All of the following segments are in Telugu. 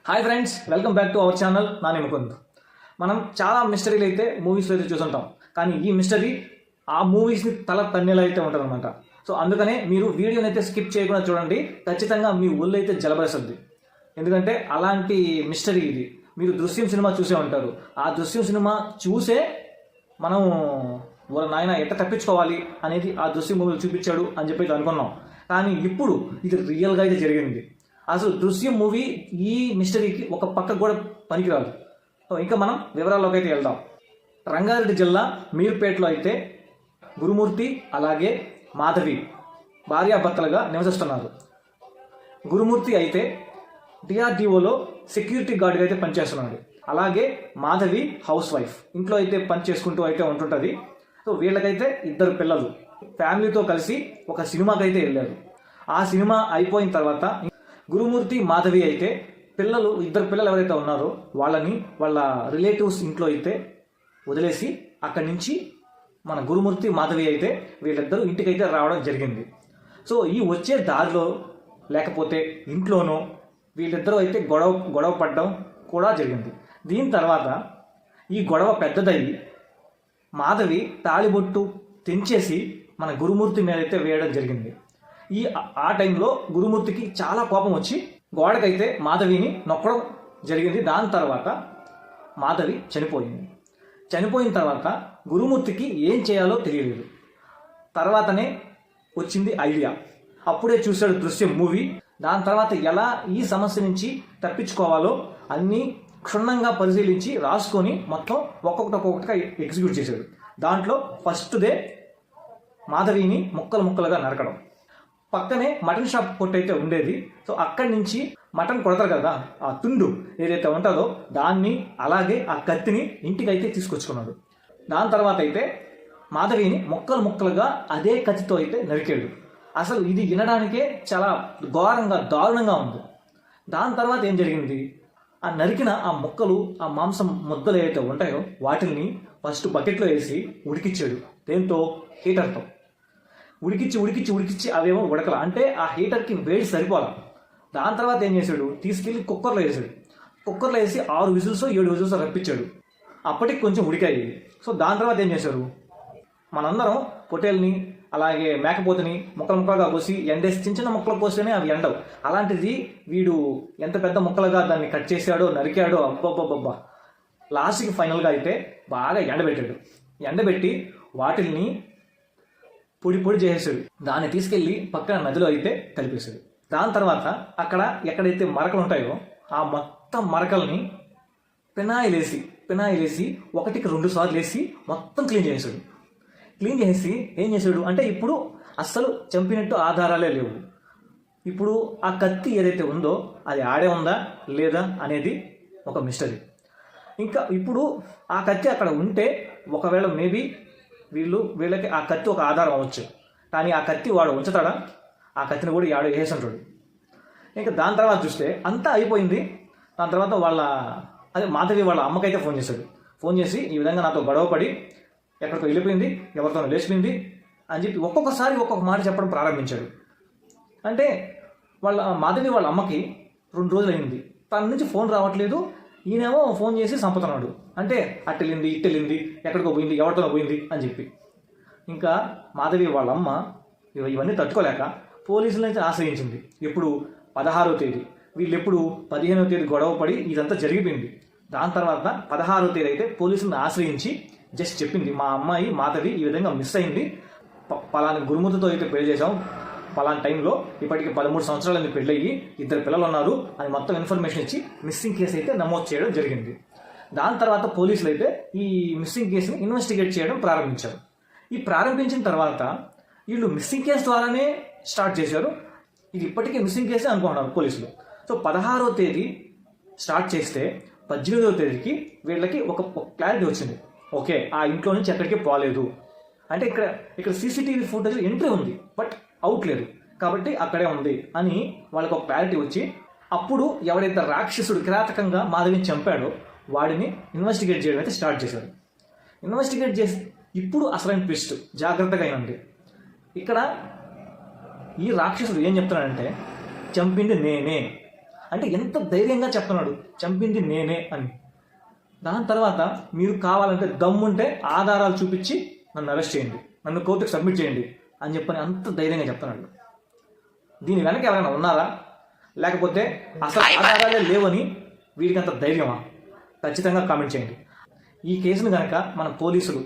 Hi friends, welcome back to our channel. Nani Mukund. మనం చాలా మిస్టరీలు అయితే మూవీస్లో అయితే చూసుంటాం, కానీ ఈ మిస్టరీ ఆ మూవీస్ని తల తన్నేలా అయితే ఉంటుంది అనమాట. సో అందుకనే మీరు వీడియోని అయితే స్కిప్ చేయకుండా చూడండి. ఖచ్చితంగా మీ ఒళ్ళు అయితే జలబరేస్తుంది. ఎందుకంటే అలాంటి మిస్టరీ ఇది. మీరు దృశ్యం సినిమా చూసే ఉంటారు. ఆ దృశ్యం సినిమా చూసే మనం వాళ్ళ నాయన ఎట్ట తప్పించుకోవాలి అనేది ఆ దృశ్యం మూవీలు చూపించాడు అని చెప్పి అనుకున్నాం. కానీ ఇప్పుడు ఇది రియల్గా అయితే జరిగింది. అసలు దృశ్యం మూవీ ఈ మిస్టరీకి ఒక పక్కకు కూడా పనికిరాదు. ఇంకా మనం వివరాల్లోకి అయితే వెళ్దాం. రంగారెడ్డి జిల్లా మీర్పేటలో అయితే గురుమూర్తి అలాగే మాధవి భార్యాభర్తలుగా నివసిస్తున్నారు. గురుమూర్తి అయితే డిఆర్డిఓలో సెక్యూరిటీ గార్డ్గా అయితే పనిచేస్తున్నాడు. అలాగే మాధవి హౌస్ వైఫ్, ఇంట్లో అయితే పని చేసుకుంటూ అయితే ఉంటుంటుంది. సో వీళ్ళకైతే ఇద్దరు పిల్లలు. ఫ్యామిలీతో కలిసి ఒక సినిమాకి అయితే వెళ్ళారు. ఆ సినిమా అయిపోయిన తర్వాత గురుమూర్తి మాధవి అయితే ఇద్దరు పిల్లలు ఎవరైతే ఉన్నారో వాళ్ళని వాళ్ళ రిలేటివ్స్ ఇంట్లో అయితే వదిలేసి అక్కడి నుంచి మన గురుమూర్తి మాధవి అయితే వీళ్ళిద్దరూ ఇంటికైతే రావడం జరిగింది. సో ఈ వచ్చే దారిలో లేకపోతే ఇంట్లోనో వీళ్ళిద్దరూ అయితే గొడవ పడడం కూడా జరిగింది. దీని తర్వాత ఈ గొడవ పెద్దదయ్యి మాధవి తాళిబొట్టు తెంచేసి మన గురుమూర్తి మీద అయితే వేయడం జరిగింది. ఆ టైంలో గురుమూర్తికి చాలా కోపం వచ్చి గోడకైతే మాధవిని నొక్కడం జరిగింది. దాని తర్వాత మాధవి చనిపోయిన తర్వాత గురుమూర్తికి ఏం చేయాలో తెలియలేదు. తర్వాతనే వచ్చింది ఐడియా. అప్పుడే చూశాడు దృశ్యం మూవీ. దాని తర్వాత ఎలా ఈ సమస్య నుంచి తప్పించుకోవాలో అన్నీ క్షుణ్ణంగా పరిశీలించి రాసుకొని మొత్తం ఒక్కొక్కటిగా ఎగ్జిక్యూట్ చేశాడు. దాంట్లో ఫస్ట్దే మాధవిని ముక్కలుగా నరకడం. పక్కనే మటన్ షాప్ కొట్టు అయితే ఉండేది. సో అక్కడి నుంచి మటన్ కొడతారు కదా, ఆ తుండు ఏదైతే ఉంటుందో దాన్ని అలాగే ఆ కత్తిని ఇంటికి అయితే తీసుకొచ్చుకున్నాడు. దాని తర్వాత అయితే మాధవిని ముక్కలుగా అదే కత్తితో అయితే నరికాడు. అసలు ఇది వినడానికే చాలా దారుణంగా ఉంది. దాని తర్వాత ఏం జరిగింది, ఆ నరికిన ఆ ముక్కలు, ఆ మాంసం ముద్దలు ఏవైతే ఉంటాయో వాటిని ఫస్ట్ బకెట్లో వేసి ఉడికిచ్చాడు. దేంతో? హీటర్తో ఉడికిచ్చి అవేమో ఉడకల, అంటే ఆ హీటర్కి వేడి సరిపోలా. దాని తర్వాత ఏం చేశాడు, తీసుకెళ్ళి కుక్కర్లో వేసి 6 విజిల్స్ 7 విజిల్స్ రప్పించాడు. అప్పటికి కొంచెం ఉడికాయి. సో దాని తర్వాత ఏం చేశారు, మనందరం పొట్టేల్ని అలాగే మేకపోతుని ముక్కలుగా కోసి ఎండేసి చిన్న ముక్కలు కోస్తేనే అవి ఎండవు. అలాంటిది వీడు ఎంత పెద్ద ముక్కలుగా దాన్ని కట్ చేశాడో నరికాడో, అబ్బబ్బబ్బబ్బా. లాస్ట్కి ఫైనల్గా అయితే బాగా ఎండబెట్టి వాటిల్ని పొడి చేసేసాడు. దాన్ని తీసుకెళ్ళి పక్కన నదిలో అయితే కలిపేశాడు. దాని తర్వాత అక్కడ ఎక్కడైతే మరకలు ఉంటాయో ఆ మొత్తం మరకల్ని పెనాయిలేసి 1కి 2 సార్లు వేసి మొత్తం క్లీన్ చేసి ఏం చేశాడు అంటే, ఇప్పుడు అస్సలు చంపినట్టు ఆధారాలే లేవు. ఇప్పుడు ఆ కత్తి ఏదైతే ఉందో అది ఆడే ఉందా లేదా అనేది ఒక మిస్టరీ. ఇంకా ఇప్పుడు ఆ కత్తి అక్కడ ఉంటే ఒకవేళ మేబీ వీళ్ళకి ఆ కత్తి ఒక ఆధారం అవ్వచ్చు. కానీ ఆ కత్తి వాడు ఉంచుతాడా? ఆ కత్తిని కూడా ఆడు వేసేంటాడు. ఇంకా దాని తర్వాత చూస్తే అంతా అయిపోయింది. దాని తర్వాత మాధవి వాళ్ళ అమ్మకైతే ఫోన్ చేసి ఈ విధంగా నాతో గొడవపడి ఎక్కడికో వెళ్ళిపోయింది, ఎవరితో లేచిపోయింది అని చెప్పి ఒక్కొక్కసారి ఒక్కొక్క మాట చెప్పడం ప్రారంభించాడు. అంటే మాధవి వాళ్ళ అమ్మకి 2 రోజులు అయింది, తన నుంచి ఫోన్ రావట్లేదు. ఈయనేమో ఫోన్ చేసి చంపుతున్నాడు. అంటే అట్టెళ్ళింది ఇట్టెళ్ళింది ఎక్కడికో పోయింది ఎవరితోనో పోయింది అని చెప్పి. ఇంకా మాధవి వాళ్ళ అమ్మ ఇవన్నీ తట్టుకోలేక పోలీసులను అయితే ఆశ్రయించింది. ఎప్పుడు? 16వ తేదీ. వీళ్ళు ఎప్పుడు 15వ తేదీ గొడవ పడి ఇదంతా జరిగిపోయింది. దాని తర్వాత 16వ తేదీ అయితే పోలీసులను ఆశ్రయించి జస్ట్ చెప్పింది, మా అమ్మాయి మాధవి ఈ విధంగా మిస్ అయింది, పలాని గురుమూర్తితో అయితే పెళ్లి చేసాం, పలానా టైంలో ఇప్పటికి 13 సంవత్సరాలు పెళ్ళయ్యి 2 పిల్లలు ఉన్నారు అని మొత్తం ఇన్ఫర్మేషన్ ఇచ్చి మిస్సింగ్ కేసు అయితే నమోదు చేయడం జరిగింది. దాని తర్వాత పోలీసులు అయితే ఈ మిస్సింగ్ కేసుని ఇన్వెస్టిగేట్ చేయడం ప్రారంభించారు. ప్రారంభించిన తర్వాత వీళ్ళు మిస్సింగ్ కేసు ద్వారానే స్టార్ట్ చేశారు. ఇది ఇప్పటికీ మిస్సింగ్ కేసే అనుకుంటున్నారు పోలీసులు. సో 16వ తేదీ స్టార్ట్ చేస్తే 18వ తేదీకి వీళ్ళకి ఒక క్లారిటీ వచ్చింది. ఓకే, ఆ ఇంట్లో నుంచి ఎక్కడికి పోలేదు. అంటే ఇక్కడ సీసీటీవీ ఫుటేజ్ ఎంట్రీ ఉంది, బట్ అవుట్ లేదు, కాబట్టి అక్కడే ఉంది అని వాళ్ళకి ఒక క్లారిటీ వచ్చి అప్పుడు ఎవరైతే రాక్షసుడు కిరాతకంగా మాధవిని చంపాడో వాడిని ఇన్వెస్టిగేట్ చేయడం అయితే స్టార్ట్ చేశారు. ఇన్వెస్టిగేట్ చేసి ఇప్పుడు అసలైన ట్విస్ట్, జాగ్రత్తగా అయినండి. ఇక్కడ ఈ రాక్షసుడు ఏం చెప్తున్నాడంటే, చంపింది నేనే, అంటే ఎంత ధైర్యంగా చెప్తున్నాడు చంపింది నేనే అని. దాని తర్వాత మీరు కావాలంటే దమ్ముంటే ఆధారాలు చూపించి నన్ను అరెస్ట్ చేయండి, నన్ను కోర్టుకు సబ్మిట్ చేయండి అని చెప్పని అంత ధైర్యంగా చెప్తున్నాడు. దీని వెనక ఎవరైనా ఉన్నారా, లేకపోతే అసలు ఆధారాలే లేవని వీడికి అంత ధైర్యమా? ఖచ్చితంగా కామెంట్ చేయండి. ఈ కేసును కనుక మన పోలీసులు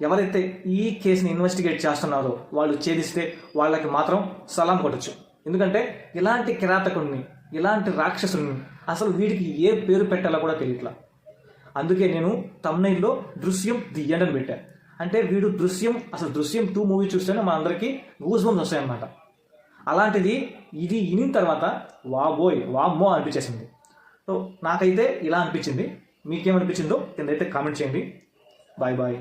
ఎవరైతే ఈ కేసుని ఇన్వెస్టిగేట్ చేస్తున్నారో వాళ్ళు ఛేదిస్తే వాళ్ళకి మాత్రం సలాం కొట్టచ్చు. ఎందుకంటే ఇలాంటి కిరాతకుడిని, ఇలాంటి రాక్షసుని అసలు వీడికి ఏ పేరు పెట్టాలో కూడా తెలియట్లా. అందుకే నేను తమ్నైల్లో దృశ్యం ది ఎండ్ అని పెట్టాను. అంటే వీడు అసలు దృశ్యం 2 మూవీ చూస్తేనే మన అందరికీ గూస్ బంప్స్ వస్తాయన్నమాట. అలాంటిది ఇది వినిన తర్వాత వామ్మో అనిపించేసింది. సో నాకైతే ఇలా అనిపించింది. మీకేమనిపించిందో కిందైతే కామెంట్ చేయండి. బాయ్.